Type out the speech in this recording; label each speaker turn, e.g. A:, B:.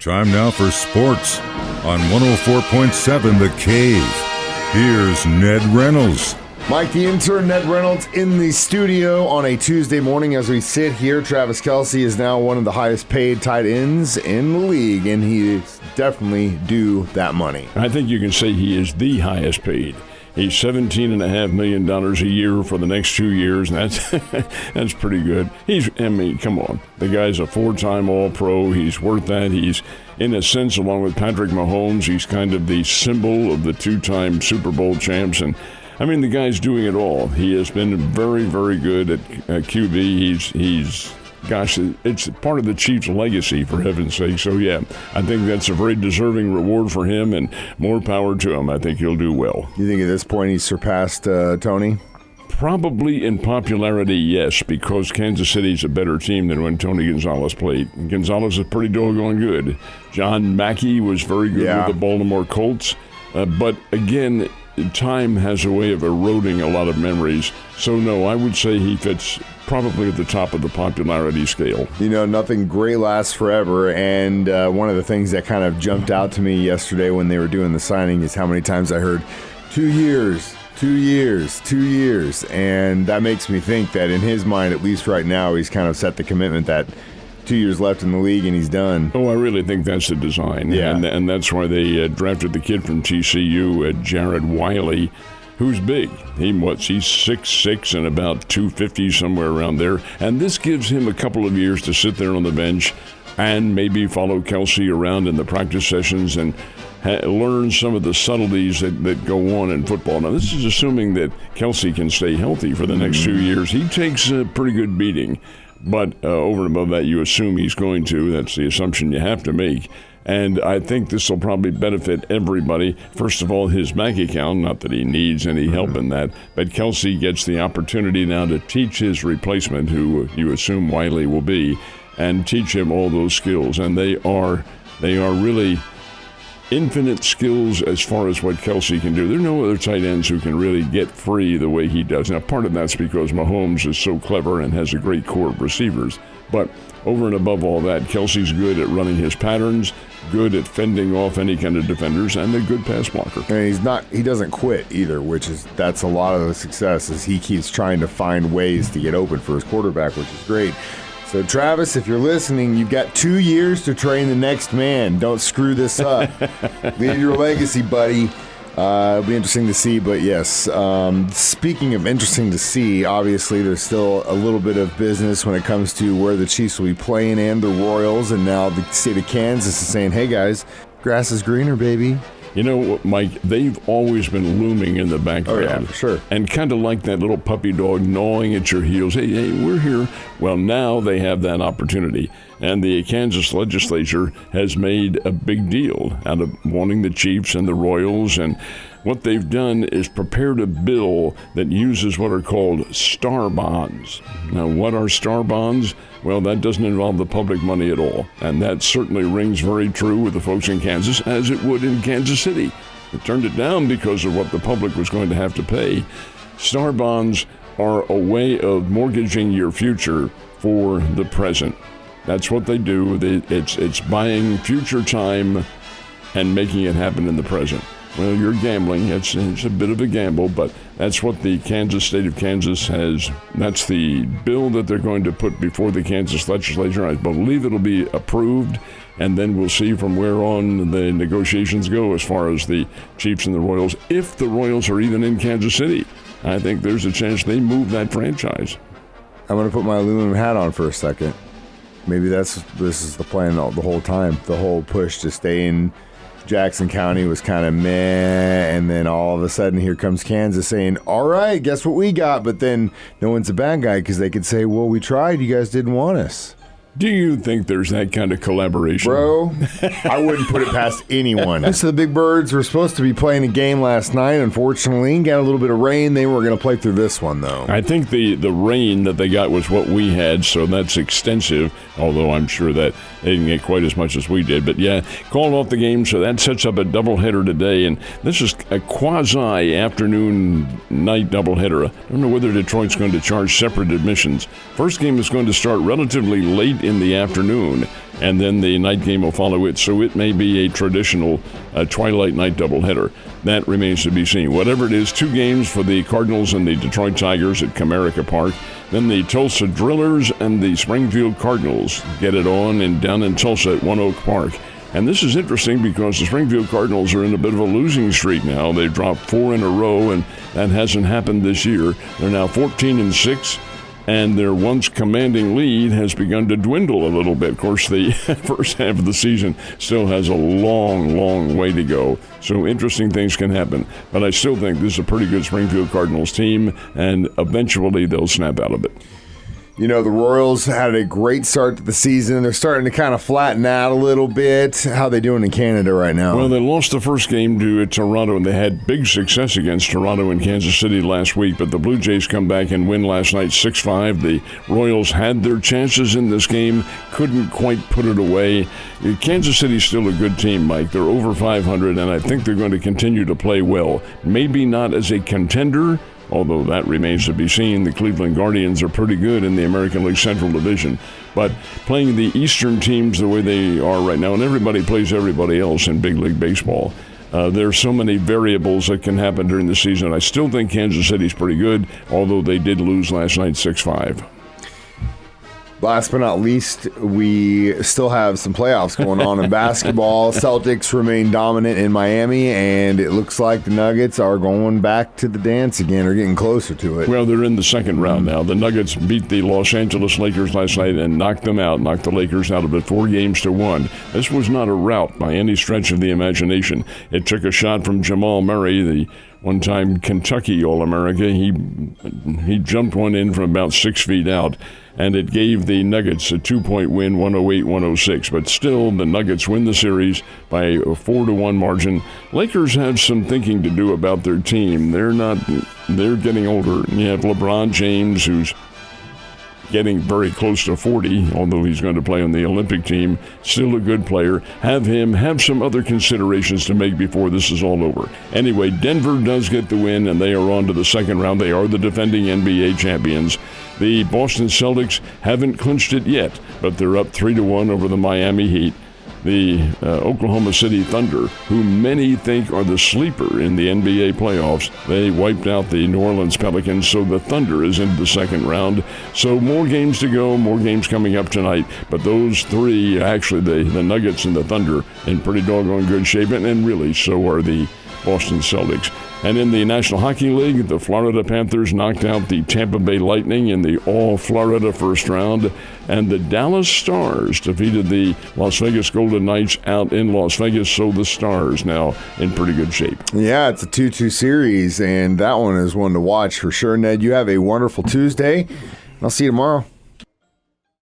A: Time now for sports on 104.7 The Cave. Here's Ned Reynolds.
B: Mike the intern, Ned Reynolds in the studio on a Tuesday morning as we sit here. Travis Kelce is now one of the highest paid tight ends in the league, and he is definitely due that money.
C: I think you can say he is the highest paid. He's $17.5 million a year for the next 2 years, and that's pretty good. Come on. The guy's a four-time All-Pro. He's worth that. He's, in a sense, along with Patrick Mahomes, he's kind of the symbol of the two-time Super Bowl champs. And, the guy's doing it all. He has been very, very good at QB. It's part of the Chiefs' legacy, for heaven's sake. So, yeah, I think that's a very deserving reward for him, and more power to him. I think he'll do well.
B: You think at this point he's surpassed Tony?
C: Probably in popularity, yes, because Kansas City's a better team than when Tony Gonzalez played. Gonzalez is pretty doggone good. John Mackey was very good with the Baltimore Colts. But, again, time has a way of eroding a lot of memories. So, no, I would say he fits probably at the top of the popularity scale.
B: Nothing great lasts forever, and one of the things that kind of jumped out to me yesterday when they were doing the signing is how many times I heard 2 years, 2 years, 2 years, and that makes me think that in his mind, at least right now, he's kind of set the commitment that 2 years left in the league and he's done.
C: Oh, I really think that's the design, and that's why they drafted the kid from TCU, Jared Wiley, who's big. He's 6'6" and about 250, somewhere around there. And this gives him a couple of years to sit there on the bench and maybe follow Kelce around in the practice sessions and learn some of the subtleties that go on in football. Now, this is assuming that Kelce can stay healthy for the next 2 years. He takes a pretty good beating. But over and above that, you assume he's going to. That's the assumption you have to make. And I think this will probably benefit everybody. First of all, his bank account, not that he needs any help in that, but Kelce gets the opportunity now to teach his replacement, who you assume Wiley will be, and teach him all those skills. And they are really infinite skills as far as what Kelce can do. There are no other tight ends who can really get free the way he does. Now, part of that's because Mahomes is so clever and has a great core of receivers. But over and above all that, Kelce's good at running his patterns, good at fending off any kind of defenders, and a good pass blocker.
B: And he doesn't quit either, that's a lot of the success, is he keeps trying to find ways to get open for his quarterback, which is great. So, Travis, if you're listening, you've got 2 years to train the next man. Don't screw this up. Leave your legacy, buddy. It'll be interesting to see, but yes. Speaking of interesting to see, obviously there's still a little bit of business when it comes to where the Chiefs will be playing and the Royals, and now the state of Kansas is saying, hey guys, grass is greener, baby.
C: You know, Mike, they've always been looming in the background.
B: Oh, yeah, for sure.
C: And kind of like that little puppy dog gnawing at your heels. Hey, we're here. Well, now they have that opportunity. And the Kansas legislature has made a big deal out of wanting the Chiefs and the Royals. And what they've done is prepared a bill that uses what are called star bonds. Now, what are star bonds? Well, that doesn't involve the public money at all. And that certainly rings very true with the folks in Kansas, as it would in Kansas City. It turned it down because of what the public was going to have to pay. Star bonds are a way of mortgaging your future for the present. That's what they do. It's buying future time and making it happen in the present. Well, you're gambling. It's a bit of a gamble, but that's what the state of Kansas has. That's the bill that they're going to put before the Kansas legislature. I believe it'll be approved, and then we'll see from where on the negotiations go as far as the Chiefs and the Royals. If the Royals are even in Kansas City, I think there's a chance they move that franchise.
B: I'm going to put my aluminum hat on for a second. Maybe this is the plan the whole time. The whole push to stay in Jackson County was kind of meh, and then all of a sudden here comes Kansas saying, all right, guess what we got? But then no one's a bad guy because they could say, well, we tried. You guys didn't want us.
C: Do you think there's that kind of collaboration?
B: Bro, I wouldn't put it past anyone. So the Big Birds were supposed to be playing a game last night. Unfortunately, got a little bit of rain. They were going to play through this one, though.
C: I think the rain that they got was what we had, so that's extensive, although I'm sure that they didn't get quite as much as we did. But, yeah, called off the game, so that sets up a doubleheader today. And this is a quasi-afternoon night doubleheader. I don't know whether Detroit's going to charge separate admissions. First game is going to start relatively late night in the afternoon, and then the night game will follow it. So it may be a traditional twilight night doubleheader. That remains to be seen. Whatever it is, 2 games for the Cardinals and the Detroit Tigers at Comerica Park. Then the Tulsa Drillers and the Springfield Cardinals get it on and down in Tulsa at One Oak Park. And this is interesting because the Springfield Cardinals are in a bit of a losing streak now. They've dropped 4 in a row, and that hasn't happened this year. They're now 14-6. And their once commanding lead has begun to dwindle a little bit. Of course, the first half of the season still has a long, long way to go. So interesting things can happen. But I still think this is a pretty good Springfield Cardinals team, and eventually they'll snap out of it.
B: You know, the Royals had a great start to the season. They're starting to kind of flatten out a little bit. How are they doing in Canada right now?
C: Well, they lost the first game to Toronto, and they had big success against Toronto and Kansas City last week. But the Blue Jays come back and win last night 6-5. The Royals had their chances in this game, couldn't quite put it away. Kansas City's still a good team, Mike. They're over 500, and I think they're going to continue to play well. Maybe not as a contender, although that remains to be seen. The Cleveland Guardians are pretty good in the American League Central Division. But playing the Eastern teams the way they are right now, and everybody plays everybody else in Big League Baseball, there are so many variables that can happen during the season. I still think Kansas City's pretty good, although they did lose last night 6-5.
B: Last but not least, we still have some playoffs going on in basketball. Celtics remain dominant in Miami, and it looks like the Nuggets are going back to the dance again, or getting closer to it.
C: Well, they're in the second round now. The Nuggets beat the Los Angeles Lakers last night and knocked them out, knocked the Lakers out of it 4-1. This was not a rout by any stretch of the imagination. It took a shot from Jamal Murray, the one-time Kentucky All-America. He jumped one in from about 6 feet out, and it gave the Nuggets a 2-point win, 108-106. But still, the Nuggets win the series by a 4-1 margin. Lakers have some thinking to do about their team. They're getting older. You have LeBron James, who's getting very close to 40, although he's going to play on the Olympic team. Still a good player. Have some other considerations to make before this is all over. Anyway, Denver does get the win, and they are on to the second round. They are the defending NBA champions. The Boston Celtics haven't clinched it yet, but they're up 3-1 over the Miami Heat. The Oklahoma City Thunder, who many think are the sleeper in the NBA playoffs, they wiped out the New Orleans Pelicans, so the Thunder is into the second round. So more games to go, more games coming up tonight. But those three, actually the Nuggets and the Thunder, in pretty doggone good shape, and really so are the Boston Celtics. And in the National Hockey League, the Florida Panthers knocked out the Tampa Bay Lightning in the All-Florida first round, and the Dallas Stars defeated the Las Vegas Golden Knights out in Las Vegas, so the Stars now in pretty good shape.
B: Yeah, it's a 2-2 series, and that one is one to watch for sure. Ned, you have a wonderful Tuesday. I'll see you tomorrow.